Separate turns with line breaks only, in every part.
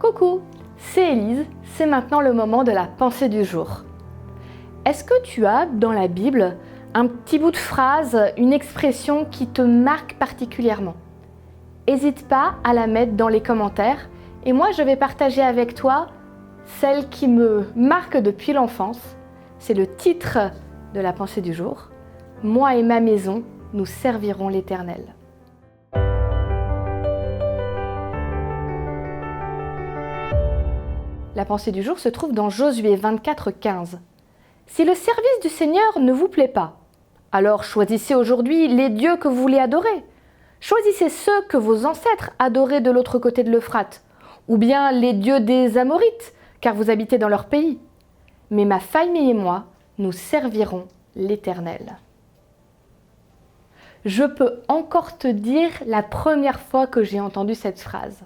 Coucou, c'est Élise, c'est maintenant le moment de la pensée du jour. Est-ce que tu as dans la Bible un petit bout de phrase, une expression qui te marque particulièrement? N'hésite pas à la mettre dans les commentaires et moi je vais partager avec toi celle qui me marque depuis l'enfance. C'est le titre de la pensée du jour. Moi et ma maison, nous servirons l'Éternel. La pensée du jour se trouve dans Josué 24:15. Si le service du Seigneur ne vous plaît pas, alors choisissez aujourd'hui les dieux que vous voulez adorer. Choisissez ceux que vos ancêtres adoraient de l'autre côté de l'Euphrate, ou bien les dieux des Amorites, car vous habitez dans leur pays. Mais ma famille et moi, nous servirons l'Éternel. Je peux encore te dire la première fois que j'ai entendu cette phrase.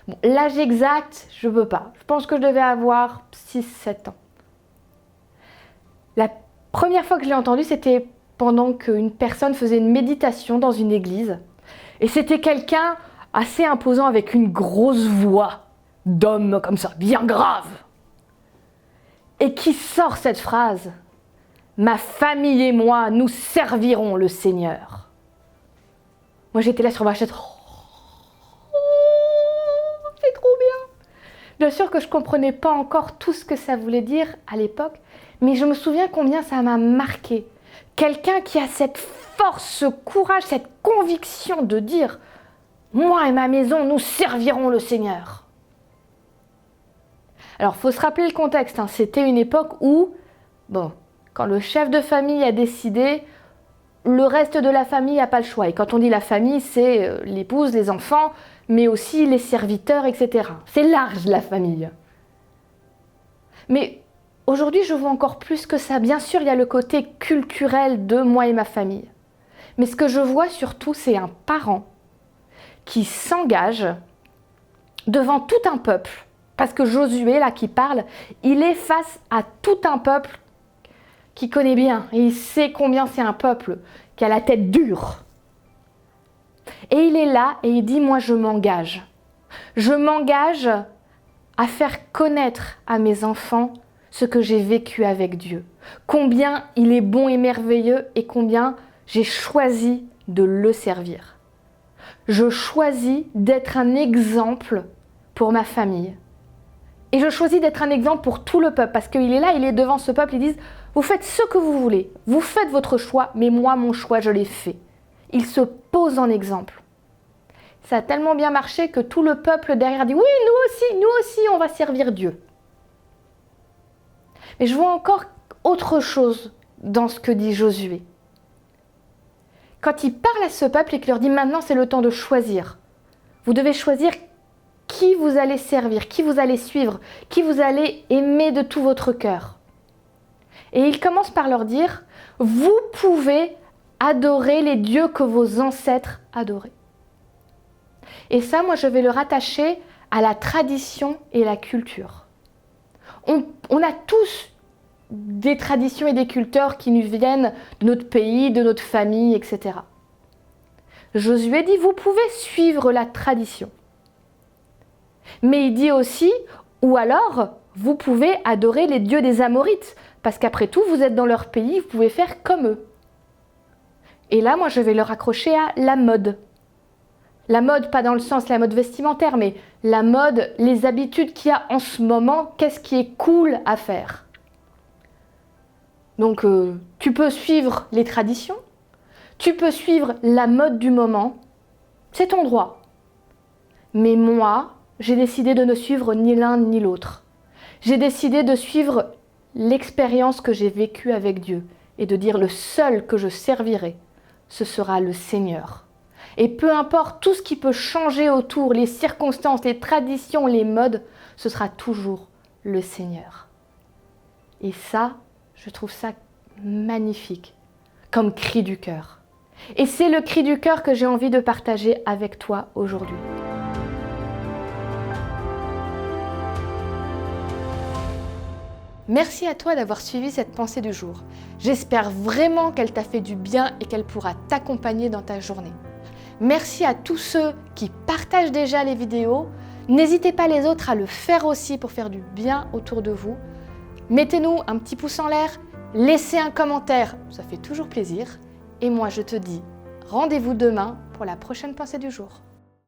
Bon, l'âge exact, je ne peux pas. Je pense que je devais avoir 6-7 ans. La première fois que je l'ai entendu, c'était pendant qu'une personne faisait une méditation dans une église. Et c'était quelqu'un assez imposant avec une grosse voix d'homme comme ça, bien grave. Et qui sort cette phrase: « Ma famille et moi, nous servirons le Seigneur. » Moi j'étais là sur ma chaise. C'est trop bien. Bien sûr que je ne comprenais pas encore tout ce que ça voulait dire à l'époque, mais je me souviens combien ça m'a marqué. Quelqu'un qui a cette force, ce courage, cette conviction de dire « Moi et ma maison, nous servirons le Seigneur ». Alors, il faut se rappeler le contexte. C'était une époque où, quand le chef de famille a décidé, le reste de la famille n'a pas le choix. Et quand on dit la famille, c'est l'épouse, les enfants, mais aussi les serviteurs, etc. C'est large, la famille. Mais aujourd'hui, je vois encore plus que ça. Bien sûr, il y a le côté culturel de moi et ma famille. Mais ce que je vois surtout, c'est un parent qui s'engage devant tout un peuple. Parce que Josué, là, qui parle, il est face à tout un peuple qui connaît bien. Et il sait combien c'est un peuple qui a la tête dure. Et il est là et il dit « Moi, je m'engage. Je m'engage à faire connaître à mes enfants ce que j'ai vécu avec Dieu. Combien il est bon et merveilleux et combien j'ai choisi de le servir. Je choisis d'être un exemple pour ma famille. Et je choisis d'être un exemple pour tout le peuple parce qu'il est là, il est devant ce peuple, ils disent « Vous faites ce que vous voulez, vous faites votre choix, mais moi, mon choix, je l'ai fait. » Il se pose en exemple. Ça a tellement bien marché que tout le peuple derrière dit « Oui, nous aussi, on va servir Dieu. » Mais je vois encore autre chose dans ce que dit Josué. Quand il parle à ce peuple et qu'il leur dit « Maintenant, c'est le temps de choisir. Vous devez choisir qui vous allez servir, qui vous allez suivre, qui vous allez aimer de tout votre cœur. » Et il commence par leur dire « Vous pouvez adorer les dieux que vos ancêtres adoraient. » Et ça, moi, je vais le rattacher à la tradition et la culture. On a tous des traditions et des cultures qui nous viennent de notre pays, de notre famille, etc. Josué dit « Vous pouvez suivre la tradition. » Mais il dit aussi « Ou alors, vous pouvez adorer les dieux des Amorites, parce qu'après tout, vous êtes dans leur pays, vous pouvez faire comme eux. » Et là, moi, je vais le raccrocher à la mode. La mode, pas dans le sens la mode vestimentaire, mais la mode, les habitudes qu'il y a en ce moment, qu'est-ce qui est cool à faire. Donc, tu peux suivre les traditions, tu peux suivre la mode du moment, c'est ton droit. Mais moi, j'ai décidé de ne suivre ni l'un ni l'autre. J'ai décidé de suivre l'expérience que j'ai vécue avec Dieu et de dire le seul que je servirai, ce sera le Seigneur. Et peu importe tout ce qui peut changer autour, les circonstances, les traditions, les modes, ce sera toujours le Seigneur. Et ça, je trouve ça magnifique, comme cri du cœur. Et c'est le cri du cœur que j'ai envie de partager avec toi aujourd'hui. Merci à toi d'avoir suivi cette pensée du jour. J'espère vraiment qu'elle t'a fait du bien et qu'elle pourra t'accompagner dans ta journée. Merci à tous ceux qui partagent déjà les vidéos. N'hésitez pas les autres à le faire aussi pour faire du bien autour de vous. Mettez-nous un petit pouce en l'air, laissez un commentaire, ça fait toujours plaisir. Et moi je te dis rendez-vous demain pour la prochaine pensée du jour.